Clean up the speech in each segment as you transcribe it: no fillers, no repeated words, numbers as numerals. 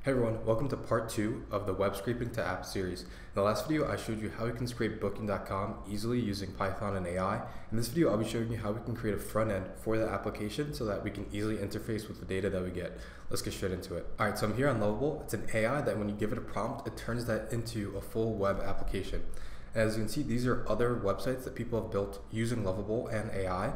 Hey everyone, welcome to part 2 of the Web Scraping to App series. In the last video, I showed you how we can scrape Booking.com easily using Python and AI. In this video, I'll be showing you how we can create a front end for the application so that we can easily interface with the data that we get. Let's get straight into it. Alright, so I'm here on Lovable. It's an AI that when you give it a prompt, it turns that into a full web application. And as you can see, these are other websites that people have built using Lovable and AI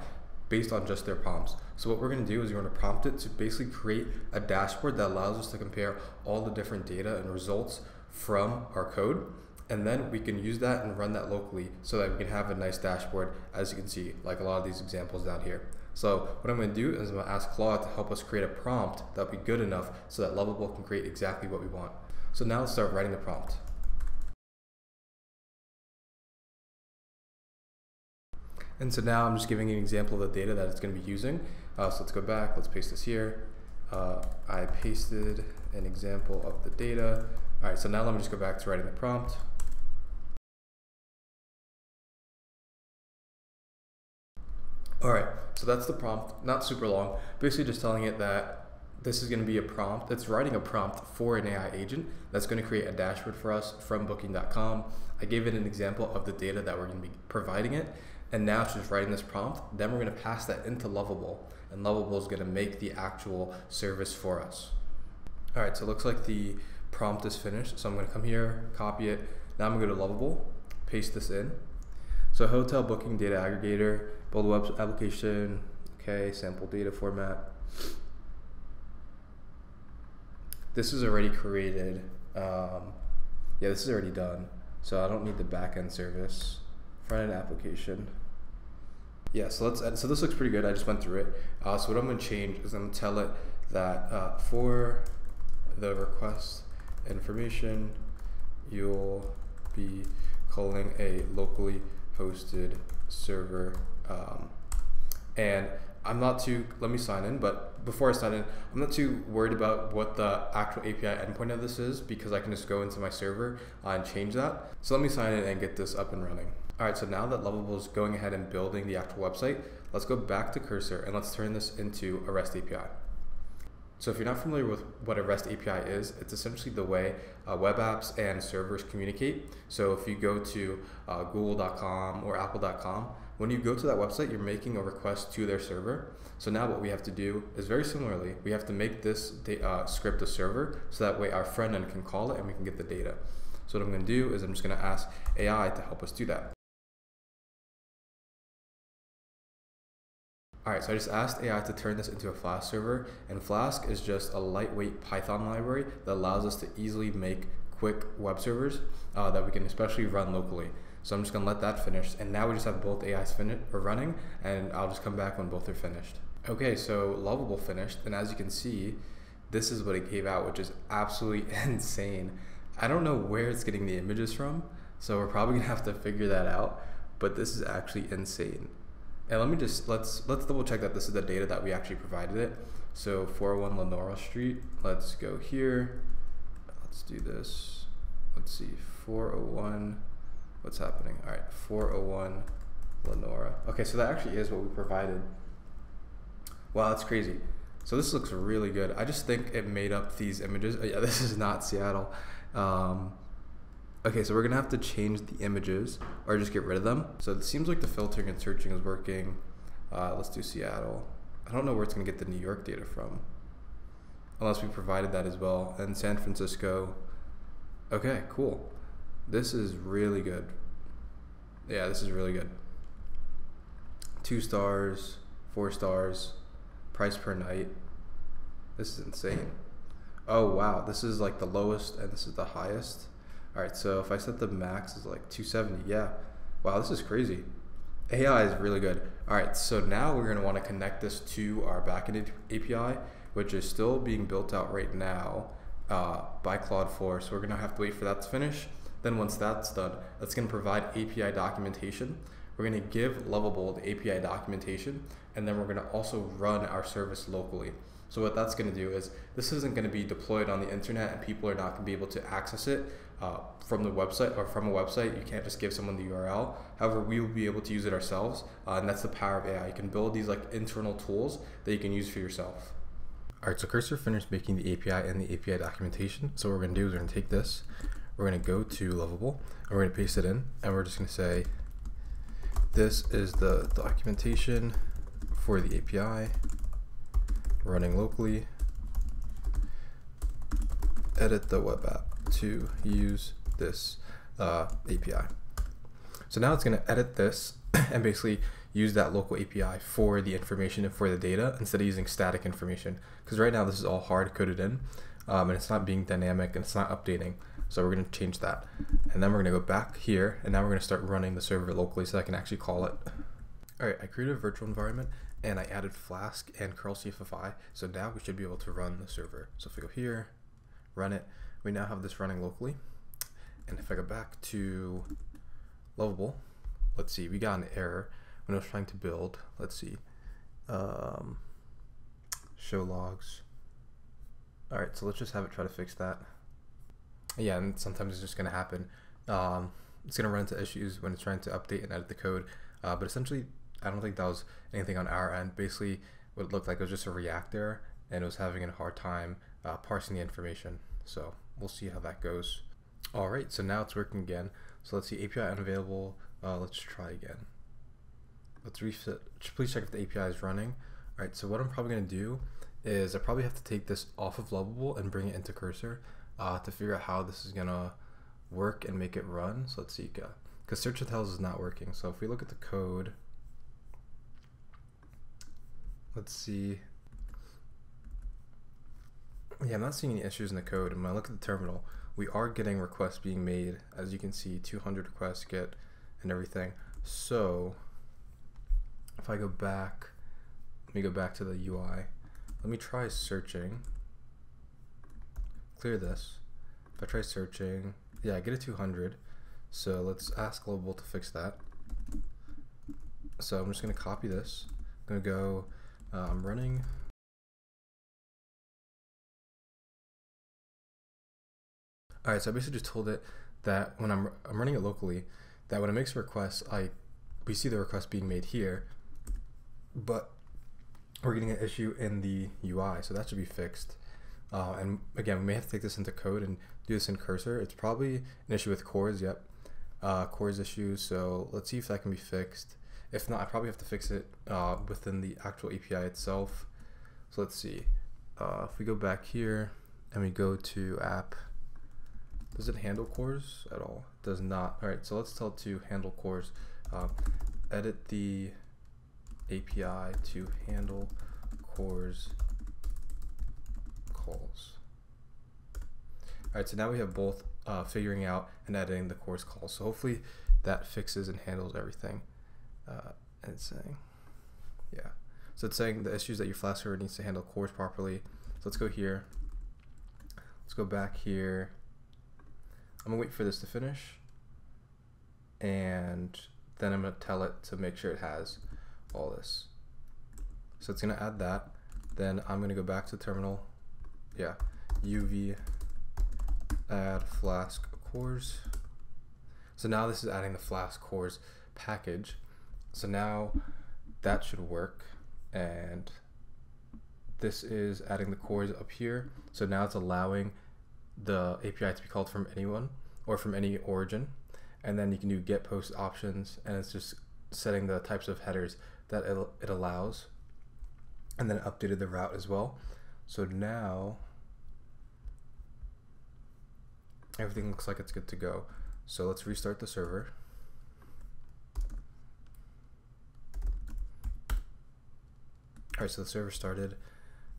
based on just their prompts. So what we're going to do is we're going to prompt it to basically create a dashboard that allows us to compare all the different data and results from our code, and then we can use that and run that locally so that we can have a nice dashboard, as you can see, like a lot of these examples down here. So what I'm going to do is I'm going to ask Claude to help us create a prompt that'll be good enough so that Lovable can create exactly what we want. So now let's start writing the prompt. And so now I'm just giving an example of the data that it's going to be using. So let's go back, let's paste this here. I pasted an example of the data. All right, so now let me just go back to writing the prompt. All right, so that's the prompt, not super long. Basically just telling it that this is going to be a prompt. It's writing a prompt for an AI agent that's going to create a dashboard for us from Booking.com. I gave it an example of the data that we're going to be providing it. And now it's just writing this prompt. Then we're going to pass that into Lovable, and Lovable is going to make the actual service for us. All right, so it looks like the prompt is finished. So I'm going to come here, copy it. Now I'm going to go to Lovable, paste this in. So hotel booking data aggregator, build a web application, okay, sample data format. This is already created. Yeah, this is already done. So I don't need the backend service. Front end application. Yeah, so this looks pretty good. I just went through it. So what I'm going to change is I'm going to tell it that for the request information, you'll be calling a locally hosted server. And I'm not too, let me sign in, but before I sign in, I'm not too worried about what the actual API endpoint of this is because I can just go into my server and change that. So let me sign in and get this up and running. All right, so now that Lovable is going ahead and building the actual website, let's go back to Cursor and let's turn this into a REST API. So if you're not familiar with what a REST API is, it's essentially the way web apps and servers communicate. So if you go to google.com or apple.com, when you go to that website, you're making a request to their server. So now what we have to do is very similarly, we have to make this script a server so that way our front end can call it and we can get the data. So what I'm going to do is I'm just going to ask AI to help us do that. All right, so I just asked AI to turn this into a Flask server, and Flask is just a lightweight Python library that allows us to easily make quick web servers that we can especially run locally. So I'm just gonna let that finish, and now we just have both AIs running, and I'll just come back when both are finished. Okay, so Lovable finished, and as you can see, this is what it gave out, which is absolutely insane. I don't know where it's getting the images from, so we're probably gonna have to figure that out, but this is actually insane. And let me just, let's double check that this is the data that we actually provided it. So 401 Lenora Street, let's go here. Let's do this. Let's see, 401, what's happening? All right, 401 Lenora. Okay, so that actually is what we provided. Wow, that's crazy. So this looks really good. I just think it made up these images. Yeah, this is not Seattle. Okay, so we're gonna have to change the images or just get rid of them. So it seems like the filtering and searching is working. Let's do Seattle. I don't know where it's gonna get the New York data from, unless we provided that as well. And San Francisco. Okay, cool. This is really good. Yeah, this is really good. 2 stars, 4 stars, price per night. This is insane. Oh wow, this is like the lowest and this is the highest. All right, so if I set the max is like 270, yeah. Wow, this is crazy. AI is really good. All right, so now we're gonna wanna connect this to our backend API, which is still being built out right now by Cloudflare. So we're gonna have to wait for that to finish. Then once that's done, that's gonna provide API documentation. We're gonna give Lovable the API documentation, and then we're gonna also run our service locally. So what that's gonna do is, this isn't gonna be deployed on the internet and people are not gonna be able to access it from the website or from a website. You can't just give someone the URL. However, we will be able to use it ourselves, and that's the power of AI. You can build these like internal tools that you can use for yourself. All right, so Cursor finished making the API and the API documentation. So what we're going to do is we're going to take this, we're going to go to Lovable, and we're going to paste it in, and we're just going to say, this is the documentation for the API running locally. Edit the web app to use this API. So now it's going to edit this and basically use that local API for the information and for the data instead of using static information. Because right now this is all hard coded in and it's not being dynamic and it's not updating. So we're going to change that. And then we're going to go back here and now we're going to start running the server locally so I can actually call it. All right, I created a virtual environment and I added Flask and curl CFFI. So now we should be able to run the server. So if we go here, run it, we now have this running locally. And if I go back to Lovable, let's see, we got an error when I was trying to build. Let's see, show logs. All right, so let's just have it try to fix that. Yeah, and sometimes it's just going to happen. It's going to run into issues when it's trying to update and edit the code. But essentially, I don't think that was anything on our end. Basically, what it looked like was just a React error, and it was having a hard time parsing the information. So we'll see how that goes. All right, so now it's working again. So let's see, API unavailable. Let's try again. Let's reset. Please check if the API is running. All right, so what I'm probably going to do is I probably have to take this off of Lovable and bring it into Cursor to figure out how this is going to work and make it run. So let's see, because Search Hotels is not working. So if we look at the code, let's see. Yeah, I'm not seeing any issues in the code. And when I look at the terminal, we are getting requests being made. As you can see, 200 requests get and everything. So if I go back, let me go back to the UI. Let me try searching. Clear this. If I try searching, yeah, I get a 200. So let's ask Global to fix that. So I'm just going to copy this. I'm going to go, I'm running. All right, so I basically just told it that when I'm running it locally, that when it makes a request, we see the request being made here, but we're getting an issue in the UI, so that should be fixed. And again, we may have to take this into code and do this in Cursor. It's probably an issue with cores, yep. Cores issue, so let's see if that can be fixed. If not, I probably have to fix it within the actual API itself. So let's see. If we go back here and we go to app, does it handle cores at all? It does not. All right, so let's tell it to handle cores. Edit the API to handle cores calls. All right, so now we have both figuring out and editing the cores calls. So hopefully that fixes and handles everything. And it's saying, yeah. So it's saying the issues that your Flask server needs to handle cores properly. So let's go here. Let's go back here. I'm gonna wait for this to finish, and then I'm gonna tell it to make sure it has all this. So it's gonna add that. Then I'm gonna go back to terminal. Yeah, UV add Flask cores. So now this is adding the Flask cores package. So now that should work, and this is adding the cores up here. So now it's allowing the API to be called from anyone or from any origin, and then you can do get post options, and it's just setting the types of headers that it allows, and then it updated the route as well. So now everything looks like it's good to go. So let's restart the server. All right, so the server started.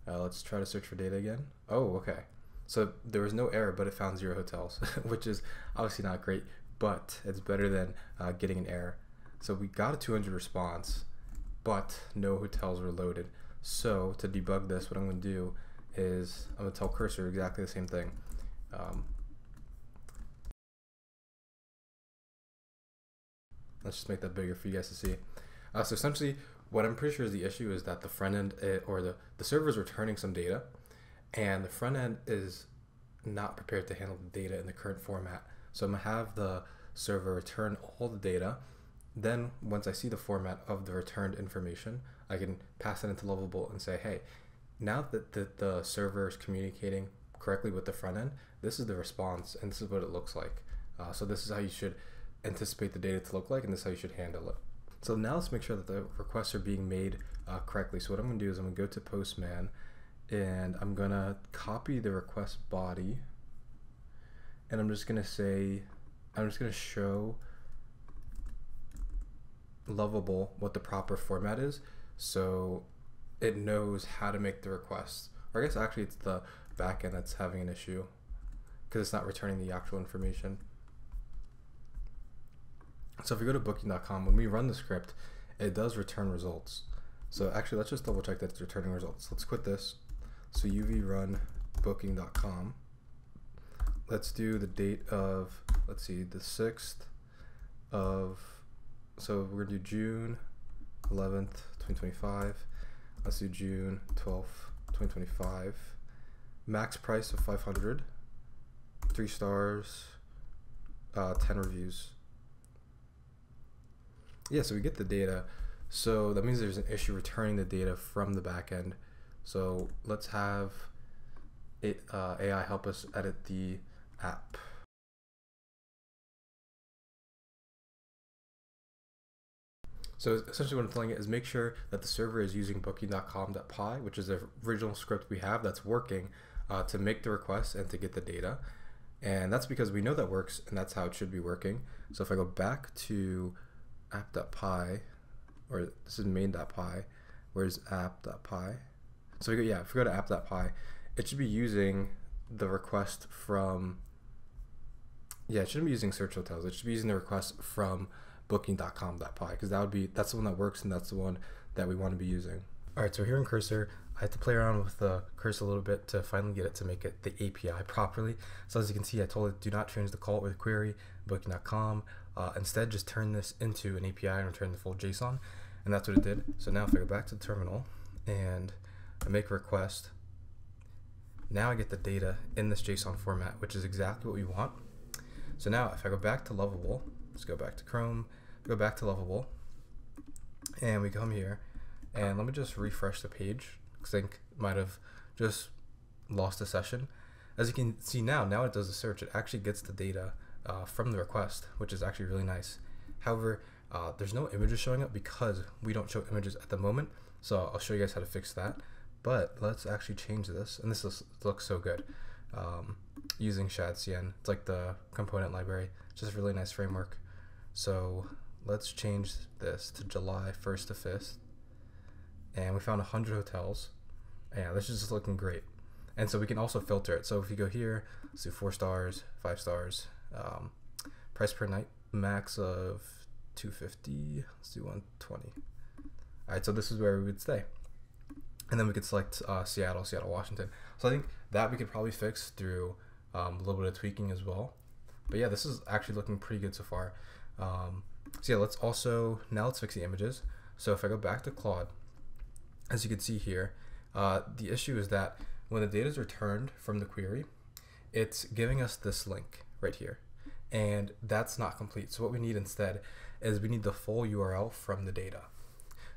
Let's try to search for data again. Oh, okay. So there was no error, but it found 0 hotels, which is obviously not great, but it's better than getting an error. So we got a 200 response, but no hotels were loaded. So to debug this, what I'm going to do is I'm going to tell Cursor exactly the same thing. Let's just make that bigger for you guys to see. So essentially, what I'm pretty sure is the issue is that the front end or the server is returning some data, and the front end is not prepared to handle the data in the current format. So I'm gonna have the server return all the data. Then once I see the format of the returned information, I can pass it into Lovable and say, hey, now that the server is communicating correctly with the front end, this is the response, and this is what it looks like. So this is how you should anticipate the data to look like, and this is how you should handle it. So now let's make sure that the requests are being made correctly. So what I'm going to do is I'm going to go to Postman, and I'm going to copy the request body, and I'm just going to show Lovable what the proper format is, so it knows how to make the request. Or I guess actually it's the backend that's having an issue because it's not returning the actual information. So if we go to Booking.com, when we run the script, it does return results. So actually, let's just double check that it's returning results. Let's quit this. So UV run Booking.com. Let's do the date of, let's see, the 6th of, so we're gonna do June 11th, 2025. Let's do June 12th, 2025. Max price of 500, 3 stars, 10 reviews. Yeah, so we get the data. So that means there's an issue returning the data from the backend. So let's have it, AI help us edit the app. So essentially what I'm telling it is make sure that the server is using booking.com.py, which is the original script we have that's working to make the request and to get the data. And that's because we know that works, and that's how it should be working. So if I go back to app.py, or this is main.py, where's app.py? So if we go to app.py, it should be using the request from, it shouldn't be using search hotels. It should be using the request from booking.com.py, because that's the one that works, and that's the one that we want to be using. All right, so here in Cursor, I had to play around with the cursor a little bit to finally get it to make it the API properly. So as you can see, I told it do not change the call with query, booking.com. Instead, just turn this into an API and return the full JSON, and that's what it did. So now if I go back to the terminal and I make a request, now I get the data in this JSON format, which is exactly what we want. So now if I go back to Lovable, let's go back to Chrome, go back to Lovable, and we come here, and let me just refresh the page because I think it might have just lost a session. As you can see now it does the search. It actually gets the data from the request, which is actually really nice. However, there's no images showing up because we don't show images at the moment. So I'll show you guys how to fix that. But let's actually change this, and this looks so good. Using ShadCN, it's like the component library, just a really nice framework. So let's change this to July 1st to 5th, and we found 100 hotels. Yeah, this is just looking great. And so we can also filter it. So if you go here, let's do 4 stars, 5 stars, price per night, max of $250, let's do 120. All right, so this is where we would stay. And then we could select Seattle, Washington. So I think that we could probably fix through a little bit of tweaking as well. But yeah, this is actually looking pretty good so far. So yeah, let's fix the images. So if I go back to Claude, as you can see here, the issue is that when the data is returned from the query, it's giving us this link right here, and that's not complete. So what we need instead is we need the full URL from the data.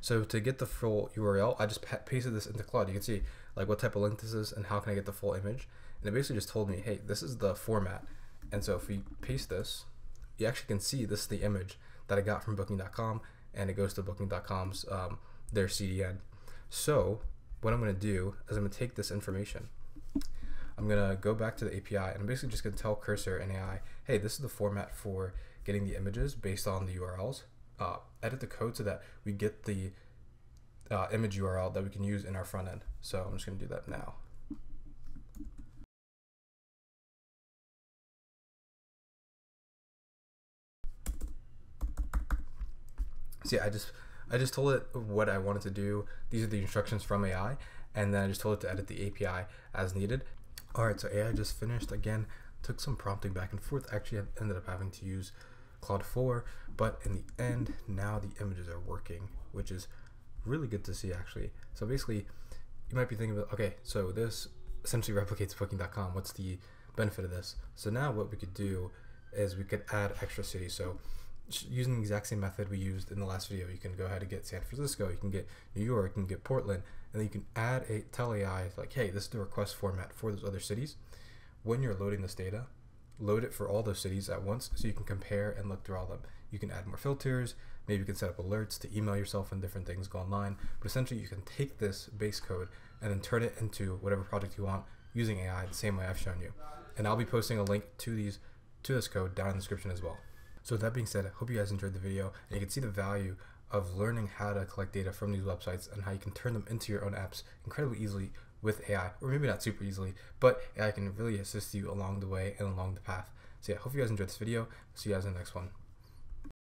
So to get the full URL, I just pasted this into Claude. You can see like what type of link this is and how can I get the full image. And it basically just told me, hey, this is the format. And so if we paste this, you actually can see this is the image that I got from Booking.com, and it goes to Booking.com's their CDN. So what I'm going to do is I'm going to take this information. I'm going to go back to the API, and I'm basically just going to tell Cursor and AI, hey, this is the format for getting the images based on the URLs. Edit the code so that we get the image URL that we can use in our front end. So I'm just going to do that now. So yeah, I just told it what I wanted to do. These are the instructions from AI, and then I just told it to edit the API as needed. All right, so AI just finished. Again, took some prompting back and forth. Actually, I ended up having to use Claude 4, but in the end, now the images are working, which is really good to see actually. So basically, you might be thinking about, okay, so this essentially replicates Booking.com. What's the benefit of this? So now what we could do is we could add extra cities. So using the exact same method we used in the last video, you can go ahead and get San Francisco, you can get New York, you can get Portland, then you can tell AI like, hey, this is the request format for those other cities. When you're loading this data, load it for all those cities at once so you can compare and look through all of them. You can add more filters, maybe you can set up alerts to email yourself when different things go online, but essentially you can take this base code and then turn it into whatever project you want using AI the same way I've shown you. And I'll be posting a link to this code down in the description as well. So with that being said, I hope you guys enjoyed the video and you can see the value of learning how to collect data from these websites and how you can turn them into your own apps incredibly easily with AI, or maybe not super easily, but AI can really assist you along the way and along the path. So yeah, I hope you guys enjoyed this video. See you guys in the next one.